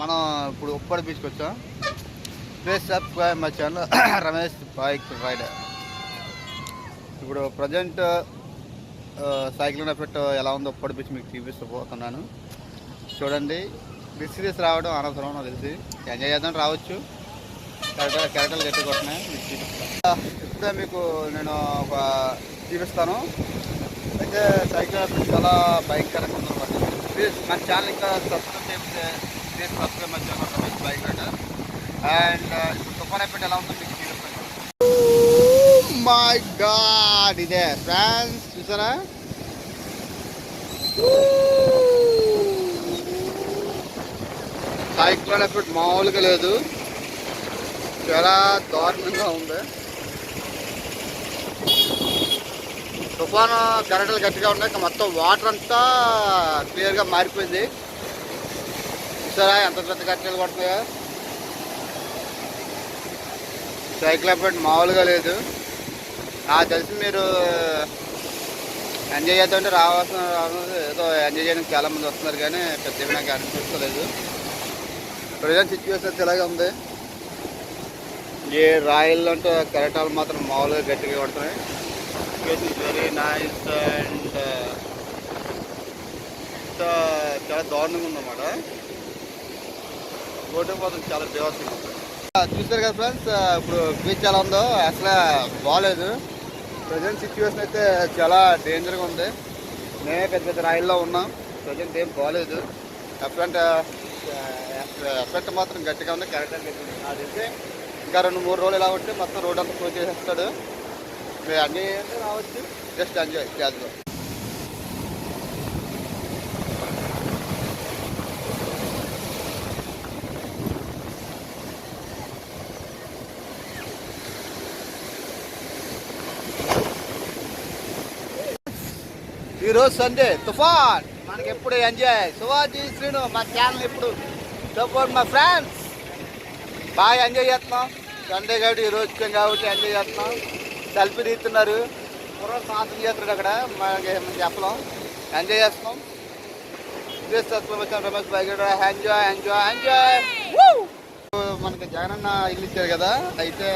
మనం ఇప్పుడు ఉప్పడి బీచ్కి వచ్చాం. Please subscribe my channel Ramesh bike rider. ఇప్పుడు ప్రజెంట్ సైక్లోన్ ఎఫెక్ట్ ఎలా ఉందో ఉప్పడి బీచ్ మీకు చూపిస్తూ పోతున్నాను. చూడండి, డిస్ట్రీస్ రావడం అనవసరం నాకు తెలిసి. ఎంజాయ్ చేద్దాం రావచ్చు. కెరటలు గట్టి కొట్టినాయి మీకు చూపిస్తాను. ఇప్పుడే మీకు నేను ఒక చూపిస్తాను. అయితే సైక్లోన్ ఎఫెక్ట్ చాలా భయంకరంగా ఉందన్నమాట. ప్లీజ్ మన ఛానల్ ఇంకా సబ్స్క్రైబ్ చేస్తే please subscribe my channel Ramesh bike rider. And ఇప్పుడు తుఫాన్ ఎఫెక్ట్ ఎలా ఉందో మీకు చూపిస్తాను. మై గాడ్, ఇదే ఫ్రాన్స్ చూసారా? సైక్లోన్ ఎఫెక్ట్ మామూలుగా లేదు, చాలా దారుణంగా ఉంది. తుఫాను కరెంట్లు గట్టిగా ఉన్నాయి, మొత్తం వాటర్ అంతా క్లియర్గా మారిపోయింది. చూసారా ఎంత పెద్ద కట్టెలు కొడుతున్నాయో? సైక్లోన్ ఎఫెక్ట్ మామూలుగా లేదు. నాకు తెలిసి మీరు ఎంజాయ్ చేద్దామంటే రావాల్సిన ఏదో ఎంజాయ్ చేయడానికి చాలామంది వస్తున్నారు, కానీ పెద్ద నాకు అనిపించలేదు. ప్రజెంట్ సిచ్యువేషన్ అయితే ఇలాగే ఉంది. ఏ రాయిల్లో అంటే కెరటాలు మాత్రం మామూలుగా గట్టిగా కొడుతున్నాయి. It is very nice and చాలా దారుణంగా ఉందన్నమాట. ఫోటో మాత్రం చాలా బేవర్స్గా ఉంది. చూసారు కదా ఫ్రెండ్స్, ఇప్పుడు బీచ్ ఎలా ఉందో అసలు బాగాలేదు. ప్రజెంట్ సిచ్యువేషన్ అయితే చాలా డేంజర్గా ఉంది. మేమే పెద్ద పెద్ద రాయిల్లో ఉన్నాం. ప్రజెంట్ ఏం బాగాలేదు. ఎఫెక్ట్ మాత్రం గట్టిగా ఉంది. కరెక్ట్గా గట్టిగా నాకు తెలిసి ఇంకా 2-3 రోజులు ఎలా ఉంటే మొత్తం రోడ్ అంతా క్లోజ్ చేసేస్తాడు. మీరు అన్నీ రావచ్చు, జస్ట్ ఎంజాయ్ క్యాజ్లో. ఈరోజు సండే తుఫాన్, మనకి ఎప్పుడు ఎంజాయ్. శివాజీ శ్రీను మా ఛానల్ ఎప్పుడు సపోర్ట్ మా ఫ్రెండ్స్. బాగా ఎంజాయ్ చేస్తున్నాం. సండే కాబట్టి ఈరోజు వచ్చాం కాబట్టి ఎంజాయ్ చేస్తున్నాం. సెల్ఫీ తీస్తున్నారు, పూర్వం సాంతం చేస్తున్నాడు అక్కడ, మనకి చెప్పలేం. ఎంజాయ్ చేస్తున్నాం. Ramesh bike enjoy enjoy enjoy. మనకి జగనన్న ఇల్లు ఇచ్చారు కదా, అయితే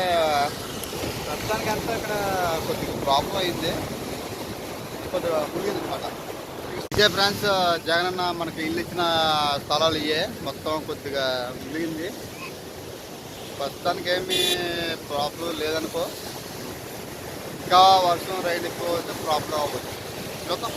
ప్రస్తుతానికి అంతా ఇక్కడ కొద్దిగా ప్రాబ్లం అయింది, కొద్దిగా ముగిది అనమాట. ఇదే ఫ్రెండ్స్, జగనన్న మనకి ఇల్లు ఇచ్చిన స్థలాలు ఇవే, మొత్తం కొద్దిగా ముగిలింది. ప్రస్తుతానికి ఏమీ ప్రాబ్లం లేదనుకో. ఇంకా వర్షం రైన్ ఎక్కువ అయితే ప్రాబ్లం అవ్వచ్చు, చూద్దాం.